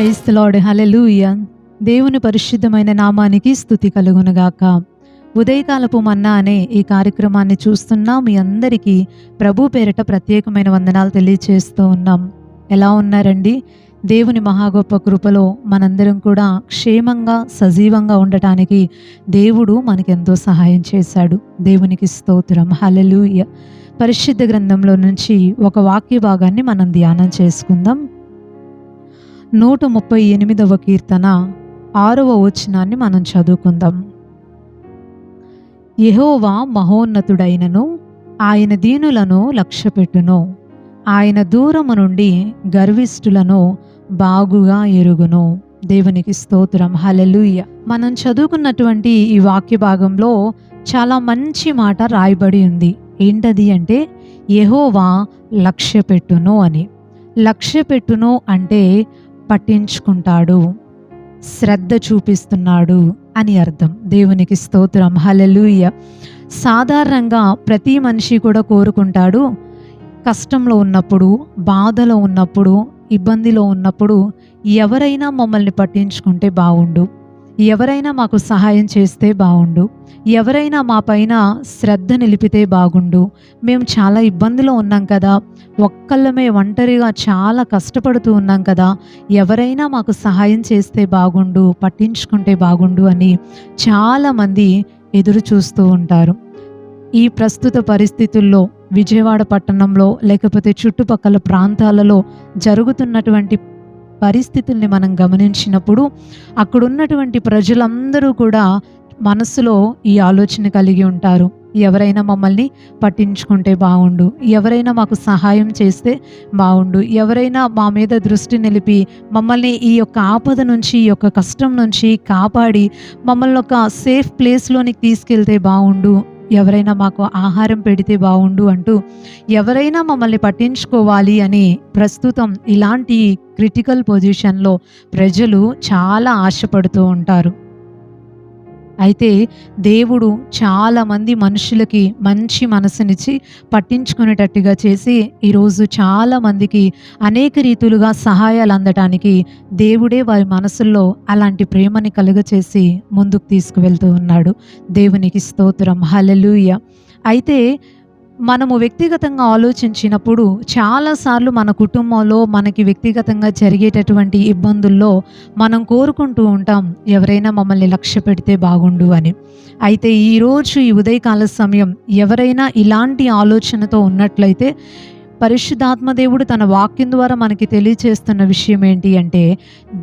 Praise the lord, హల్లెలూయా. దేవుని పరిశుద్ధమైన నామానికి స్తుతి కలుగునుగాక. ఉదయకాలపు మన్నా అనే ఈ కార్యక్రమాన్ని చూస్తున్న మీ అందరికీ ప్రభు పేరిట ప్రత్యేకమైన వందనాలు తెలియచేస్తూ ఉన్నాం. ఎలా ఉన్నారండి? దేవుని మహాగొప్ప కృపలో మనందరం కూడా క్షేమంగా సజీవంగా ఉండటానికి దేవుడు మనకెంతో సహాయం చేశాడు. దేవునికి స్తోత్రం, హల్లెలూయా. పరిశుద్ధ గ్రంథంలో నుంచి ఒక వాక్య భాగాన్ని మనం ధ్యానం చేసుకుందాం. 138వ కీర్తన 6వ వచనాన్ని మనం చదువుకుందాం. యెహోవా మహోన్నతుడైనను, ఆయన దీనులను లక్ష్యపెట్టును. ఆయన దూరము నుండి గర్విష్ఠులను బాగుగా ఎరుగును. దేవునికి స్తోత్రం, హల్లెలూయా. మనం చదువుకున్నటువంటి ఈ వాక్య భాగంలో చాలా మంచి మాట రాయబడి ఉంది. ఏంటది అంటే యెహోవా లక్ష్యపెట్టును అని. లక్ష్యపెట్టును అంటే పట్టించుకుంటాడు, శ్రద్ధ చూపిస్తున్నాడు అని అర్థం. దేవునికి స్తోత్రం, హల్లెలూయా. సాధారణంగా ప్రతి మనిషి కూడా కోరుకుంటాడు, కష్టంలో ఉన్నప్పుడు, బాధలో ఉన్నప్పుడు, ఇబ్బందిలో ఉన్నప్పుడు ఎవరైనా మమ్మల్ని పట్టించుకుంటే బాగుండు, ఎవరైనా మాకు సహాయం చేస్తే బాగుండు, ఎవరైనా మా పైన శ్రద్ధ నిలిపితే బాగుండు, మేము చాలా ఇబ్బందిలో ఉన్నాం కదా, ఒక్కళ్ళమే ఒంటరిగా చాలా కష్టపడుతూ ఉన్నాం కదా, ఎవరైనా మాకు సహాయం చేస్తే బాగుండు, పట్టించుకుంటే బాగుండు అని చాలామంది ఎదురు చూస్తూ ఉంటారు. ఈ ప్రస్తుత పరిస్థితుల్లో విజయవాడ పట్టణంలో లేకపోతే చుట్టుపక్కల ప్రాంతాలలో జరుగుతున్నటువంటి పరిస్థితుల్ని మనం గమనించినప్పుడు అక్కడున్నటువంటి ప్రజలందరూ కూడా మనసులో ఈ ఆలోచన కలిగి ఉంటారు. ఎవరైనా మమ్మల్ని పట్టించుకుంటే బాగుండు, ఎవరైనా మాకు సహాయం చేస్తే బాగుండు, ఎవరైనా మా మీద దృష్టి నిలిపి మమ్మల్ని ఈ యొక్క ఆపద నుంచి, ఈ యొక్క కష్టం నుంచి కాపాడి మమ్మల్ని ఒక సేఫ్ ప్లేస్లోనికి తీసుకెళ్తే బాగుండు, ఎవరైనా మాకు ఆహారం పెడితే బాగుండు అంటూ ఎవరైనా మమ్మల్ని పట్టించుకోవాలి అని ప్రస్తుతం ఇలాంటి క్రిటికల్ పొజిషన్లో ప్రజలు చాలా ఆశపడుతూ ఉంటారు. అయితే దేవుడు చాలామంది మనుషులకి మంచి మనసునిచ్చి పట్టించుకునేటట్టుగా చేసి ఈరోజు చాలామందికి అనేక రీతులుగా సహాయాలు అందటానికి దేవుడే వారి మనసుల్లో అలాంటి ప్రేమని కలుగచేసి ముందుకు తీసుకువెళ్తూ ఉన్నాడు. దేవునికి స్తోత్రం, హల్లెలూయా. అయితే మనము వ్యక్తిగతంగా ఆలోచించినప్పుడు చాలాసార్లు మన కుటుంబంలో మనకి వ్యక్తిగతంగా జరిగేటటువంటి ఇబ్బందుల్లో మనం కోరుకుంటూ ఉంటాం, ఎవరైనా మమ్మల్ని లక్ష్య పెడితే బాగుండు అని. అయితే ఈరోజు ఈ ఉదయకాల సమయం ఎవరైనా ఇలాంటి ఆలోచనతో ఉన్నట్లయితే పరిశుద్ధాత్మ దేవుడు తన వాక్యం ద్వారా మనకి తెలియచేస్తున్న విషయం ఏంటి అంటే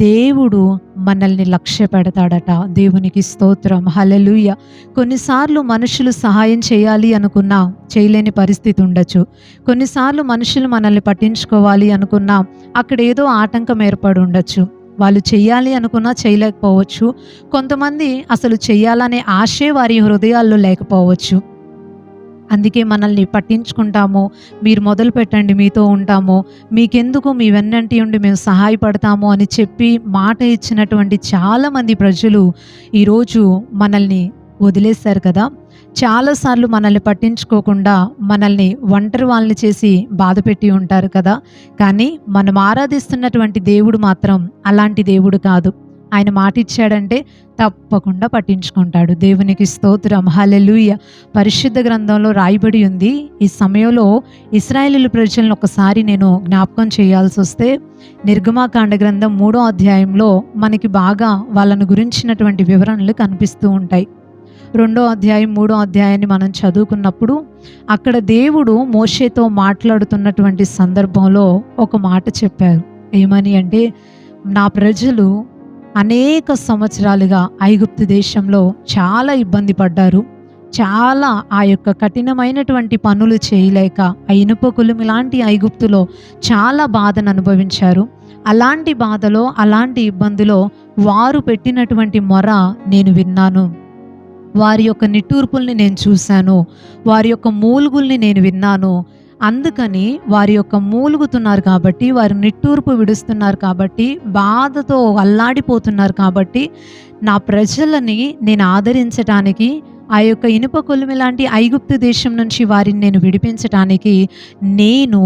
దేవుడు మనల్ని లక్ష్య పెడతాడట. దేవునికి స్తోత్రం, హల్లెలూయా. కొన్నిసార్లు మనుషులు సహాయం చేయాలి అనుకున్నా చేయలేని పరిస్థితి ఉండొచ్చు. కొన్నిసార్లు మనుషులు మనల్ని పట్టించుకోవాలి అనుకున్నా అక్కడ ఏదో ఆటంకం ఏర్పడి ఉండొచ్చు. వాళ్ళు చెయ్యాలి అనుకున్నా చేయలేకపోవచ్చు. కొంతమంది అసలు చెయ్యాలనే ఆశే వారి హృదయాల్లో లేకపోవచ్చు. అందుకే మనల్ని పట్టించుకుంటాము, మీరు మొదలు పెట్టండి, మీతో ఉంటాము, మీకెందుకు, మీ వెన్నంటి ఉండి మేము సహాయపడతాము అని చెప్పి మాట ఇచ్చినటువంటి చాలామంది ప్రజలు ఈరోజు మనల్ని వదిలేశారు కదా. చాలాసార్లు మనల్ని పట్టించుకోకుండా మనల్ని ఒంటరి వాళ్ళని చేసి బాధ పెట్టి ఉంటారు కదా. కానీ మనం ఆరాధిస్తున్నటువంటి దేవుడు మాత్రం అలాంటి దేవుడు కాదు. ఆయన మాట ఇచ్చాడంటే తప్పకుండా పట్టించుకుంటాడు. దేవునికి స్తోత్రం, హల్లెలూయా. పరిశుద్ధ గ్రంథంలో రాయబడి ఉంది. ఈ సమయంలో ఇశ్రాయేలు ప్రజలను ఒకసారి నేను జ్ఞాపకం చేయాల్సి వస్తే నిర్గమాకాండ గ్రంథం 3వ అధ్యాయంలో మనకి బాగా వాళ్ళను గురించినటువంటి వివరణలు కనిపిస్తూ ఉంటాయి. 2వ అధ్యాయం 3వ అధ్యాయాన్ని మనం చదువుకున్నప్పుడు అక్కడ దేవుడు మోషేతో మాట్లాడుతున్నటువంటి సందర్భంలో ఒక మాట చెప్పారు. ఏమని అంటే, నా ప్రజలు అనేక సంవత్సరాలుగా ఐగుప్తు దేశంలో చాలా ఇబ్బంది పడ్డారు. చాలా ఆ యొక్క కఠినమైనటువంటి పనులు చేయలేక ఆ ఇనుప కులుము లాంటి ఐగుప్తులో చాలా బాధను అనుభవించారు. అలాంటి బాధలో, అలాంటి ఇబ్బందిలో వారు పెట్టినటువంటి మొర నేను విన్నాను. వారి యొక్క నిట్టూర్పుల్ని నేను చూశాను. వారి యొక్క మూలుగుల్ని నేను విన్నాను. అందుకని వారి యొక్క మూలుగుతున్నారు కాబట్టి, వారి నిట్టూర్పు విడుస్తున్నారు కాబట్టి, బాధతో అల్లాడిపోతున్నారు కాబట్టి నా ప్రజలని నేను ఆదరించటానికి ఆ యొక్క ఇనుప కొలిమి లాంటి ఐగుప్తు దేశం నుంచి వారిని నేను విడిపించటానికి నేను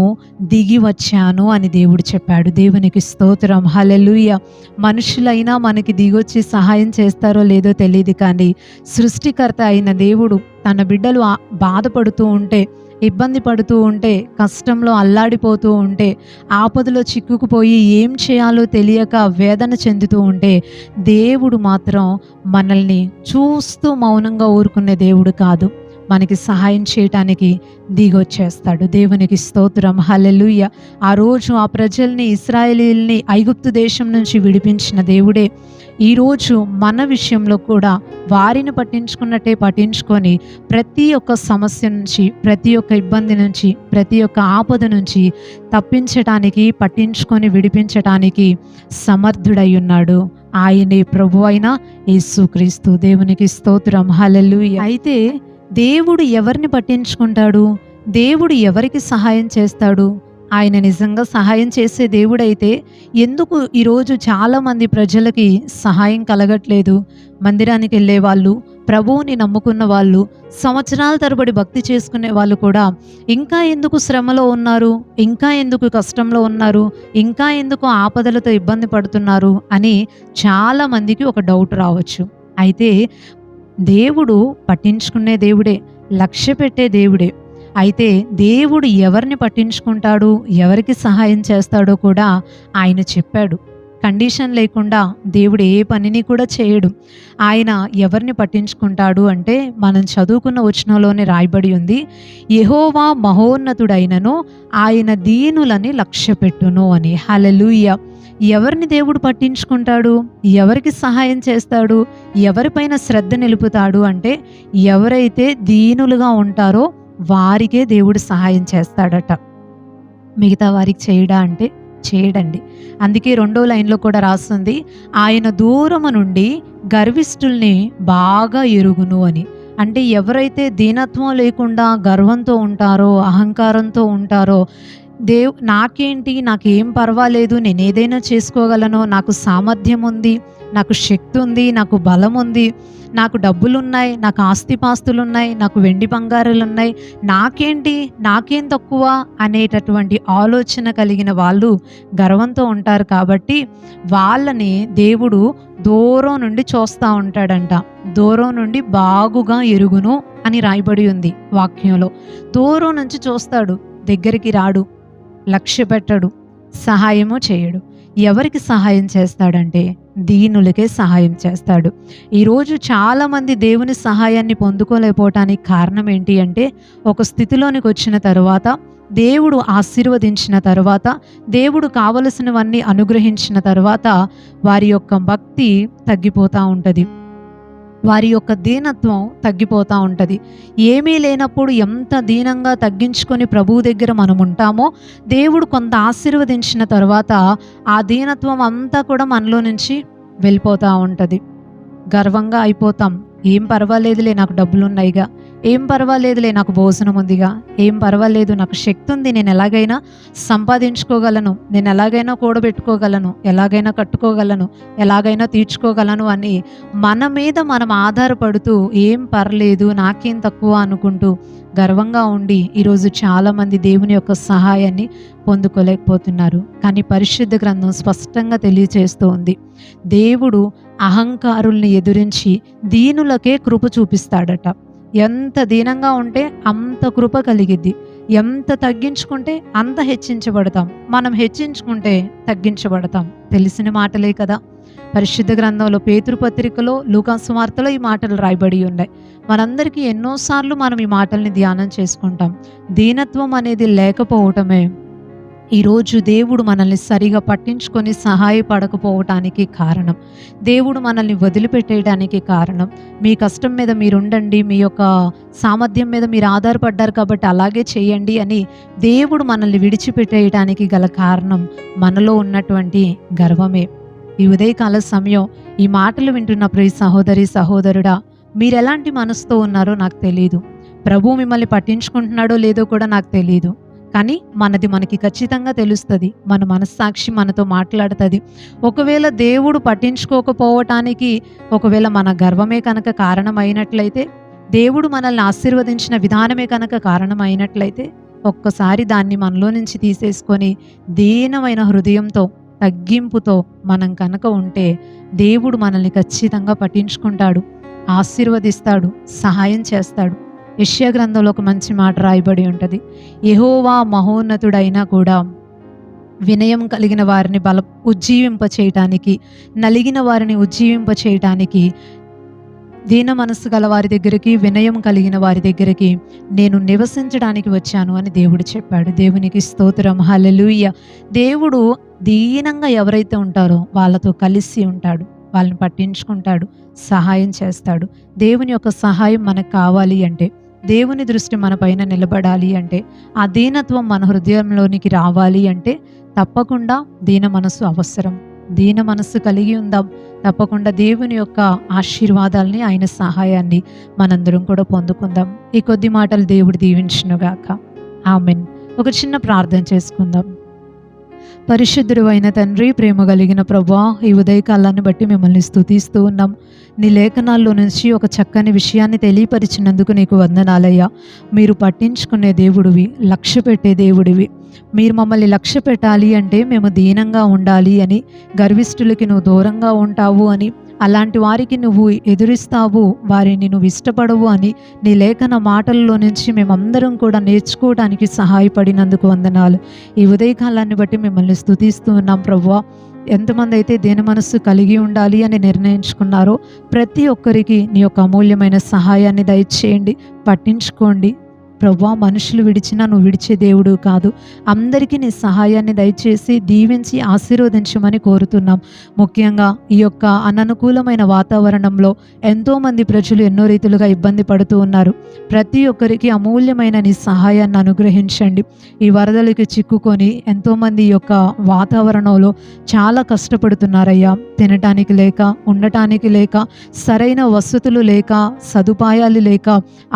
దిగి వచ్చాను అని దేవుడు చెప్పాడు. దేవునికి స్తోత్రం, హల్లెలూయా. మనుషులైనా మనకి దిగొచ్చి సహాయం చేస్తారో లేదో తెలియదు, కానీ సృష్టికర్త అయిన దేవుడు తన బిడ్డలు బాధపడుతూ ఉంటే, ఇబ్బంది పడుతూ ఉంటే, కష్టంలో అల్లాడిపోతూ ఉంటే, ఆపదలో చిక్కుకుపోయి ఏం చేయాలో తెలియక వేదన చెందుతూ ఉంటే, దేవుడు మాత్రం మనల్ని చూస్తూ మౌనంగా ఊరుకునే దేవుడు కాదు, మనకి సహాయం చేయటానికి దిగొచ్చేస్తాడు. దేవునికి స్తోత్రం, హల్లెలూయా. ఆ రోజు ఆ ప్రజల్ని, ఇశ్రాయేలీయుల్ని ఐగుప్తు దేశం నుంచి విడిపించిన దేవుడే ఈరోజు మన విషయంలో కూడా వారిని పట్టించుకున్నట్టే పట్టించుకొని ప్రతి ఒక్క సమస్య నుంచి, ప్రతి ఒక్క ఇబ్బంది నుంచి, ప్రతి ఒక్క ఆపద నుంచి తప్పించటానికి, పట్టించుకొని విడిపించటానికి సమర్థుడై ఉన్నాడు. ఆయనే ప్రభు అయిన యేసుక్రీస్తు. దేవునికి స్తోత్రం, హల్లెలూయా. అయితే దేవుడు ఎవరిని పట్టించుకుంటాడు? దేవుడు ఎవరికి సహాయం చేస్తాడు? ఆయన నిజంగా సహాయం చేసే దేవుడైతే ఎందుకు ఈరోజు చాలామంది ప్రజలకి సహాయం కలగట్లేదు? మందిరానికి వెళ్ళే వాళ్ళు, ప్రభువుని నమ్ముకున్న వాళ్ళు, సంవత్సరాల తరబడి భక్తి చేసుకునే వాళ్ళు కూడా ఇంకా ఎందుకు శ్రమలో ఉన్నారు, ఇంకా ఎందుకు కష్టంలో ఉన్నారు, ఇంకా ఎందుకు ఆపదలతో ఇబ్బంది పడుతున్నారు అని చాలామందికి ఒక డౌట్ రావచ్చు. అయితే దేవుడు పట్టించుకునే దేవుడే, లక్ష్య పెట్టే దేవుడే. అయితే దేవుడు ఎవరిని పట్టించుకుంటాడు, ఎవరికి సహాయం చేస్తాడో కూడా ఆయన చెప్పాడు. కండిషన్ లేకుండా దేవుడు ఏ పనిని కూడా చేయడు. ఆయన ఎవరిని పట్టించుకుంటాడు అంటే మనం చదువుకున్న వచనంలోనే రాయబడి ఉంది, యెహోవా మహోన్నతుడైనను ఆయన దీనులని లక్ష్యపెట్టును అని. హల్లెలూయా. ఎవరిని దేవుడు పట్టించుకుంటాడు, ఎవరికి సహాయం చేస్తాడు, ఎవరిపైన శ్రద్ధ నిలుపుతాడు అంటే ఎవరైతే దీనులుగా ఉంటారో వారికే దేవుడు సహాయం చేస్తాడట. మిగతా వారికి చేయడా అంటే చేయడండి. అందుకే 2వ లైన్లో కూడా రాస్తుంది, ఆయన దూరము నుండి గర్విష్ఠుల్ని బాగా ఎరుగును అని. అంటే ఎవరైతే దీనత్వం లేకుండా గర్వంతో ఉంటారో, అహంకారంతో ఉంటారో, నాకేంటి, నాకేం పర్వాలేదు, నేను ఏదైనా చేసుకోగలను, నాకు సామర్థ్యం ఉంది, నాకు శక్తి ఉంది, నాకు బలం ఉంది, నాకు డబ్బులున్నాయి, నాకు ఆస్తిపాస్తులున్నాయి, నాకు వెండి బంగారాలున్నాయి, నాకేంటి, నాకేం తక్కువ అనేటటువంటి ఆలోచన కలిగిన వాళ్ళు గర్వంతో ఉంటారు. కాబట్టి వాళ్ళని దేవుడు దూరం నుండి చూస్తూ ఉంటాడంట. దూరం నుండి బాగుగా ఎరుగును అని రాయబడి ఉంది వాక్యంలో. దూరం నుంచి చూస్తాడు, దగ్గరికి రాడు, లక్ష్య పెట్టడు, సహాయము చేయడు. ఎవరికి సహాయం చేస్తాడంటే దీనులకే సహాయం చేస్తాడు. ఈరోజు చాలామంది దేవుని సహాయాన్ని పొందుకోలేకపోవటానికి కారణం ఏంటి అంటే, ఒక స్థితిలోనికి వచ్చిన తరువాత, దేవుడు ఆశీర్వదించిన తరువాత, దేవుడు కావలసినవన్నీ అనుగ్రహించిన తరువాత వారి యొక్క భక్తి తగ్గిపోతూ ఉంటుంది, వారి యొక్క దీనత్వం తగ్గిపోతూ ఉంటుంది. ఏమీ లేనప్పుడు ఎంత దీనంగా తగ్గించుకొని ప్రభువు దగ్గర మనం ఉంటామో, దేవుడు కొంత ఆశీర్వదించిన తర్వాత ఆ దీనత్వం అంతా కూడా మనలో నుంచి వెళ్ళిపోతూ ఉంటుంది. గర్వంగా అయిపోతాం. ఏం పర్వాలేదులే, నాకు డబ్బులున్నాయిగా, ఏం పర్వాలేదులే, నాకు భోజనం ఉందిగా, ఏం పర్వాలేదు, నాకు శక్తి ఉంది, నేను ఎలాగైనా సంపాదించుకోగలను, నేను ఎలాగైనా కూడబెట్టుకోగలను, ఎలాగైనా కట్టుకోగలను, ఎలాగైనా తీర్చుకోగలను అని మన మీద మనం ఆధారపడుతూ ఏం పర్లేదు, నాకేం తక్కువ అనుకుంటూ గర్వంగా ఉండి ఈరోజు చాలామంది దేవుని యొక్క సహాయాన్ని పొందుకోలేకపోతున్నారు. కానీ పరిశుద్ధ గ్రంథం స్పష్టంగా తెలియచేస్తూ ఉంది, దేవుడు అహంకారుల్ని ఎదిరించి దీనులకే కృప చూపిస్తాడట. ఎంత దీనంగా ఉంటే అంత కృప కలిగిద్ది, ఎంత తగ్గించుకుంటే అంత హెచ్చించబడతాం, మనం హెచ్చించుకుంటే తగ్గించబడతాం. తెలిసిన మాటలే కదా. పరిశుద్ధ గ్రంథంలో పేతురు పత్రికలో, లూకా సువార్తలో ఈ మాటలు రాయబడి ఉన్నాయి. మనందరికీ ఎన్నోసార్లు మనం ఈ మాటల్ని ధ్యానం చేసుకుంటాం. దీనత్వం అనేది లేకపోవటమే ఈరోజు దేవుడు మనల్ని సరిగా పట్టించుకొని సహాయపడకపోవటానికి కారణం, దేవుడు మనల్ని వదిలిపెట్టేయడానికి కారణం. మీ కష్టం మీద మీరు ఉండండి, మీ యొక్క సామర్థ్యం మీద మీరు ఆధారపడ్డారు కాబట్టి అలాగే చేయండి అని దేవుడు మనల్ని విడిచిపెట్టేయడానికి గల కారణం మనలో ఉన్నటువంటి గర్వమే. ఈ ఉదయకాల సమయం ఈ మాటలు వింటున్న ప్రియ సహోదరి సహోదరుడా, మీరు ఎలాంటి మనసుతో ఉన్నారో నాకు తెలియదు. ప్రభువు మిమ్మల్ని పట్టించుకుంటున్నాడో లేదో కూడా నాకు తెలియదు. కానీ మనకి ఖచ్చితంగా తెలుస్తుంది, మన మనస్సాక్షి మనతో మాట్లాడుతుంది. ఒకవేళ దేవుడు పట్టించుకోకపోవటానికి ఒకవేళ మన గర్వమే కనుక కారణమైనట్లయితే దేవుడు మనల్ని ఆశీర్వదించిన విధానమే కనుక కారణమైనట్లయితే ఒక్కసారి దాన్ని మనలో నుంచి తీసేసుకొని దీనమైన హృదయంతో తగ్గింపుతో మనం కనుక ఉంటే దేవుడు మనల్ని ఖచ్చితంగా పట్టించుకుంటాడు, ఆశీర్వదిస్తాడు, సహాయం చేస్తాడు. యెషయా గ్రంథంలో ఒక మంచి మాట రాయబడి ఉంటుంది. యెహోవా మహోన్నతుడైనా కూడా వినయం కలిగిన వారిని ఉజ్జీవింప చేయటానికి, నలిగిన వారిని ఉజ్జీవింప చేయటానికి, దీన మనస్సు గల వారి దగ్గరికి, వినయం కలిగిన వారి దగ్గరికి నేను నివసించడానికి వచ్చాను అని దేవుడు చెప్పాడు. దేవునికి స్తోత్రం, హల్లెలూయా. దేవుడు దీనంగా ఎవరైతే ఉంటారో వాళ్ళతో కలిసి ఉంటాడు, వాళ్ళని పట్టించుకుంటాడు, సహాయం చేస్తాడు. దేవుని యొక్క సహాయం మనకు కావాలి అంటే, దేవుని దృష్టి మన పైన నిలబడాలి అంటే, ఆ దీనత్వం మన హృదయంలోనికి రావాలి అంటే తప్పకుండా దీన మనస్సు అవసరం. దీన మనస్సు కలిగి ఉందాం. తప్పకుండా దేవుని యొక్క ఆశీర్వాదాలని, ఆయన సహాయాన్ని మనందరం కూడా పొందుకుందాం. ఈ కొద్ది మాటలు దేవుడు దీవించునుగాక. ఆమెన్. ఒక చిన్న ప్రార్థన చేసుకుందాం. పరిశుద్ధుడు అయిన తండ్రి, ప్రేమ కలిగిన ప్రభువా, ఈ ఉదయకాలాన్ని బట్టి మిమ్మల్ని స్తుతిస్తూ ఉన్నాం. నీ లేఖనాల్లో నుంచి ఒక చక్కని విషయాన్ని తెలియపరిచినందుకు నీకు వందనాలయ్యా. మీరు పట్టించుకునే దేవుడివి, లక్ష్య పెట్టే దేవుడివి. మీరు మమ్మల్ని లక్ష్య పెట్టాలి అంటే మేము దీనంగా ఉండాలి అని, గర్విష్ఠులకి నువ్వు దూరంగా ఉంటావు అని, అలాంటి వారికి నువ్వు ఎదురిస్తావు, వారిని నువ్వు ఇష్టపడవు అని నీ లేఖన మాటల్లో నుంచి మేమందరం కూడా నేర్చుకోవడానికి సహాయపడినందుకు వందనాలు. ఈ ఉదయకాలాన్ని బట్టి మిమ్మల్ని స్తుతిస్తూ ఉన్నాం ప్రభువా. ఎంతమంది అయితే దీన మనస్సు కలిగి ఉండాలి అని నిర్ణయించుకున్నారో ప్రతి ఒక్కరికి నీ యొక్క అమూల్యమైన సహాయాన్ని దయచేయండి, పట్టించుకోండి ప్రభువా. మనుషులు విడిచినా నువ్వు విడిచే దేవుడు కాదు. అందరికీ నీ సహాయాన్ని దయచేసి దీవించి ఆశీర్వదించమని కోరుతున్నాం. ముఖ్యంగా ఈ యొక్క అననుకూలమైన వాతావరణంలో ఎంతోమంది ప్రజలు ఎన్నో రీతులుగా ఇబ్బంది పడుతూ ఉన్నారు. ప్రతి ఒక్కరికి అమూల్యమైన నీ సహాయాన్ని అనుగ్రహించండి. ఈ వరదలకి చిక్కుకొని ఎంతోమంది ఈ యొక్క వాతావరణంలో చాలా కష్టపడుతున్నారయ్యా. తినటానికి లేక, ఉండటానికి లేక, సరైన వసతులు లేక, సదుపాయాలు లేక,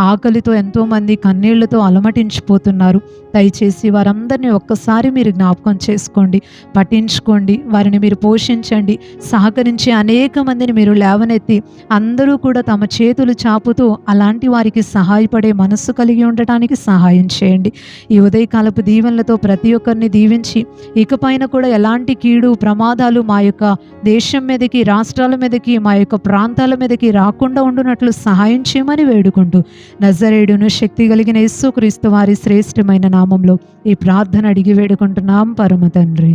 ఆకలితో ఎంతోమంది కన్నీళ్లతో అలమటించిపోతున్నారు. దయచేసి వారందరినీ ఒక్కసారి మీరు జ్ఞాపకం చేసుకోండి, పట్టించుకోండి, వారిని మీరు పోషించండి. సహకరించే అనేక మందిని మీరు లేవనెత్తి అందరూ కూడా తమ చేతులు చాపుతూ అలాంటి వారికి సహాయపడే మనస్సు కలిగి ఉండటానికి సహాయం చేయండి. ఈ ఉదయకాలపు దీవెనలతో ప్రతి ఒక్కరిని దీవించి ఇకపైన కూడా ఎలాంటి కీడు ప్రమాదాలు మా యొక్క దేశం మీదకి, రాష్ట్రాల మీదకి, మా యొక్క ప్రాంతాల మీదకి రాకుండా ఉండునట్లు సహాయం చేయమని వేడుకుంటూ నజరేయుడును శక్తి కలిగిన యేసుక్రీస్తు వారి శ్రేష్టమైన నామంలో ఈ ప్రార్థన అడిగి వేడుకుంటున్నాం పరమ తండ్రి.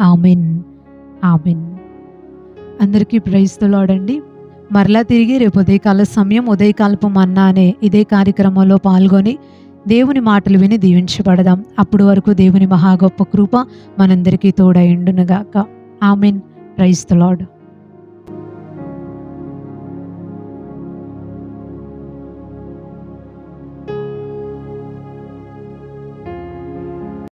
Amen, amen. అందరికీ ప్రైజ్ ది లార్డ్ అండి. మరలా తిరిగి రేపు ఉదయకాల సమయం ఉదయకాలపు మన్నా అనే ఇదే కార్యక్రమంలో పాల్గొని దేవుని మాటలు విని దీవించబడదాం. అప్పుడు వరకు దేవుని మహా గొప్ప కృప మనందరికీ తోడై ఉండునుగాక. ఆమెన్. Praise the lord.